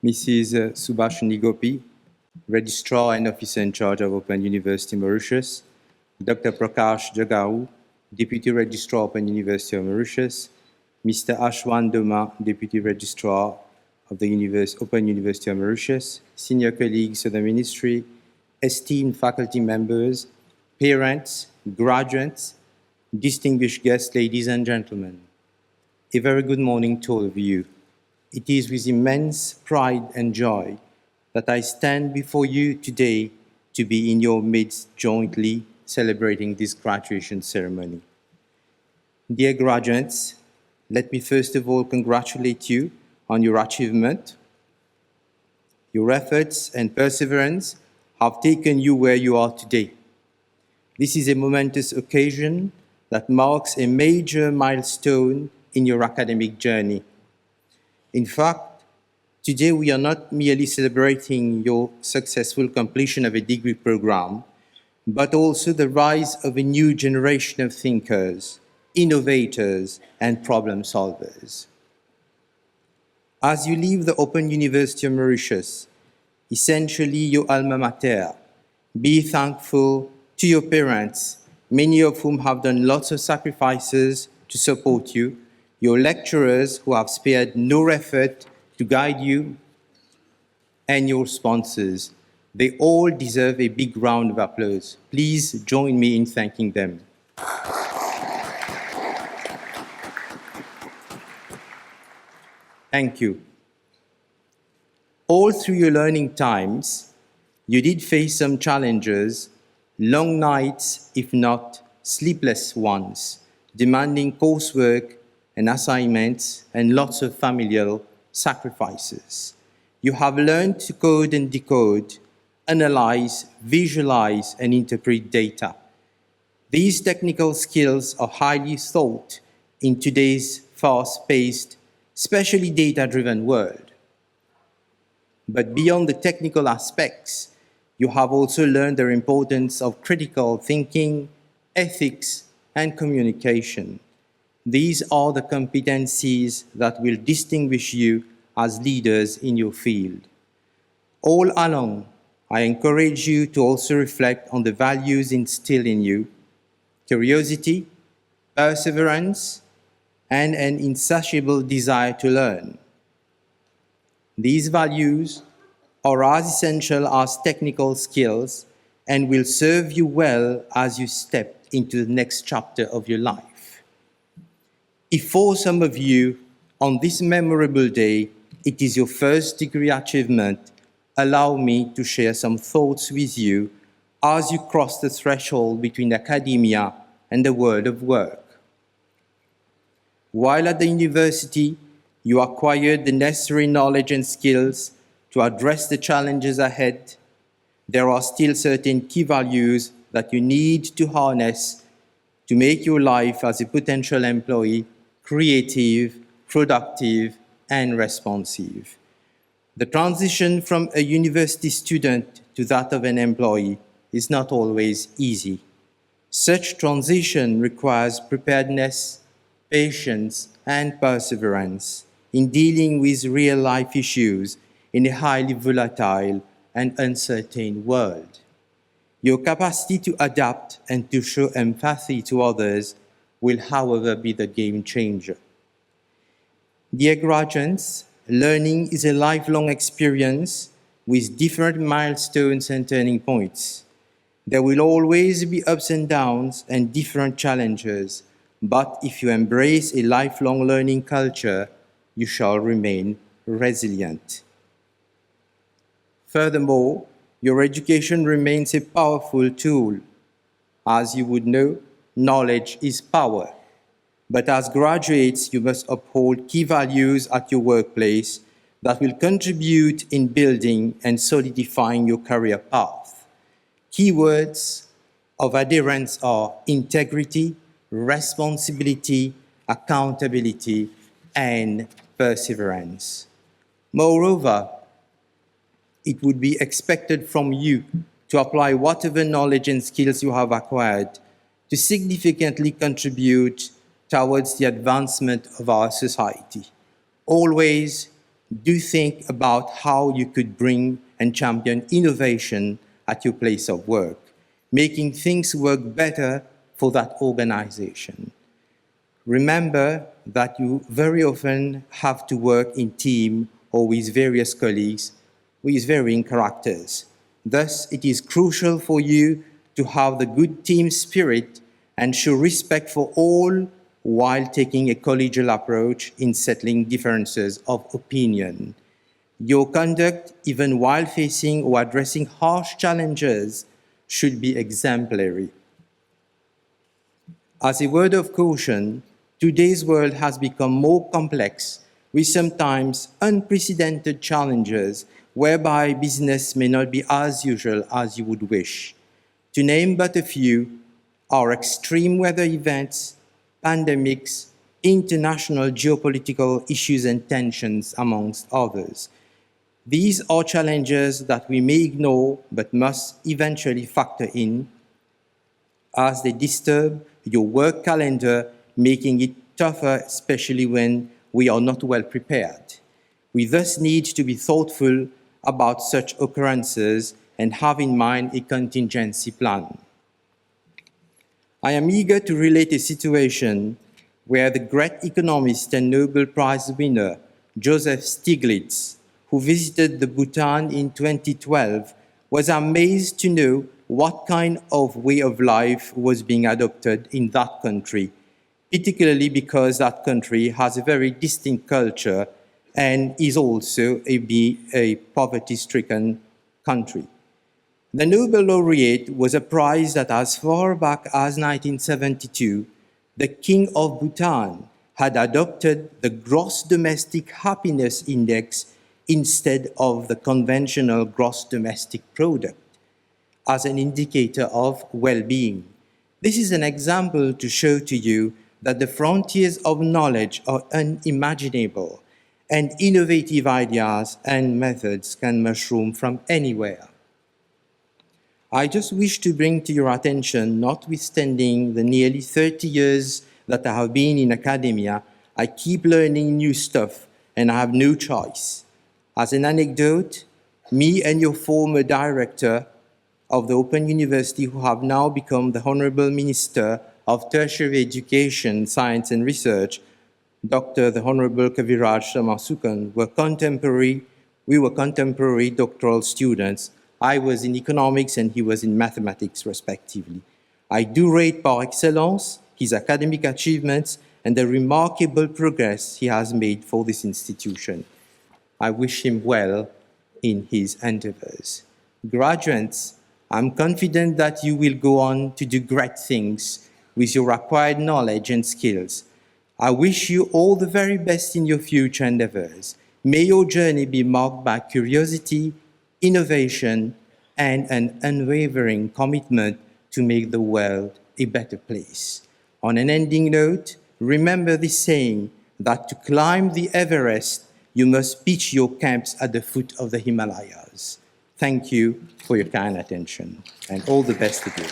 Mrs. Subhashini Gopi, Registrar and Officer in charge of Open University Mauritius, Dr. Prakash Jagau, Deputy Registrar, Open University of Mauritius, Mr. Ashwan Doma, Deputy Registrar of the Open University of Mauritius, senior colleagues of the Ministry, esteemed faculty members, parents, graduates, distinguished guests, ladies and gentlemen. A very good morning to all of you. It is with immense pride and joy that I stand before you today to be in your midst jointly celebrating this graduation ceremony. Dear graduates, let me first of all congratulate you on your achievement. Your efforts and perseverance have taken you where you are today. This is a momentous occasion that marks a major milestone in your academic journey. In fact, today we are not merely celebrating your successful completion of a degree program, but also the rise of a new generation of thinkers, innovators, and problem solvers. As you leave the Open University of Mauritius, essentially your alma mater, be thankful to your parents, many of whom have done lots of sacrifices to support you, your lecturers who have spared no effort to guide you, and your sponsors. They all deserve a big round of applause. Please join me in thanking them. Thank you. All through your learning times, you did face some challenges, long nights, if not sleepless ones, demanding coursework and assignments, and lots of familial sacrifices. You have learned to code and decode, analyze, visualize, and interpret data. These technical skills are highly sought in today's fast-paced, especially data-driven world. But beyond the technical aspects, you have also learned the importance of critical thinking, ethics, and communication. These are the competencies that will distinguish you as leaders in your field. All along, I encourage you to also reflect on the values instilled in you: curiosity, perseverance, and an insatiable desire to learn. These values are as essential as technical skills and will serve you well as you step into the next chapter of your life. If for some of you, on this memorable day, it is your first degree achievement, allow me to share some thoughts with you as you cross the threshold between academia and the world of work. While at the university, you acquired the necessary knowledge and skills to address the challenges ahead, there are still certain key values that you need to harness to make your life as a potential employee creative, productive, and responsive. The transition from a university student to that of an employee is not always easy. Such transition requires preparedness, patience, and perseverance in dealing with real-life issues in a highly volatile and uncertain world. Your capacity to adapt and to show empathy to others will, however, be the game changer. Dear graduates, learning is a lifelong experience with different milestones and turning points. There will always be ups and downs and different challenges, but if you embrace a lifelong learning culture, you shall remain resilient. Furthermore, your education remains a powerful tool. As you would know, knowledge is power. But as graduates, you must uphold key values at your workplace that will contribute in building and solidifying your career path. Key words of adherence are integrity, responsibility, accountability, and perseverance. Moreover, it would be expected from you to apply whatever knowledge and skills you have acquired to significantly contribute towards the advancement of our society. Always Do think about how you could bring and champion innovation at your place of work, making things work better for that organization. Remember that you very often have to work in team or with various colleagues with varying characters. Thus, it is crucial for you to have the good team spirit and show respect for all while taking a collegial approach in settling differences of opinion. Your conduct, even while facing or addressing harsh challenges, should be exemplary. As a word of caution, today's world has become more complex with sometimes unprecedented challenges whereby business may not be as usual as you would wish. To name but a few, are extreme weather events, pandemics, international geopolitical issues and tensions, amongst others. These are challenges that we may ignore but must eventually factor in as they disturb your work calendar, making it tougher, especially when we are not well prepared. We thus need to be thoughtful about such occurrences and have in mind a contingency plan. I am eager to relate a situation where the great economist and Nobel Prize winner, Joseph Stiglitz, who visited the Bhutan in 2012, was amazed to know what kind of way of life was being adopted in that country, particularly because that country has a very distinct culture and is also a poverty-stricken country. The Nobel laureate was apprised that as far back as 1972, the King of Bhutan had adopted the Gross Domestic Happiness Index instead of the conventional Gross Domestic Product as an indicator of well-being. This is an example to show to you that the frontiers of knowledge are unimaginable and innovative ideas and methods can mushroom from anywhere. I just wish to bring to your attention, notwithstanding the nearly 30 years that I have been in academia, I keep learning new stuff and I have no choice. As an anecdote, me and your former director of the Open University, who have now become the Honorable Minister of Tertiary Education, Science and Research, Dr. the Honorable 𝐏𝐫𝐶𝐚, we were contemporary doctoral students. I was in economics and he was in mathematics, respectively. I do rate par excellence his academic achievements and the remarkable progress he has made for this institution. I wish him well in his endeavors. Graduates, I'm confident that you will go on to do great things with your acquired knowledge and skills. I wish you all the very best in your future endeavors. May your journey be marked by curiosity, innovation, and an unwavering commitment to make the world a better place. On an ending note, remember this saying that to climb the Everest, you must pitch your camps at the foot of the Himalayas. Thank you for your kind attention, and all the best to you.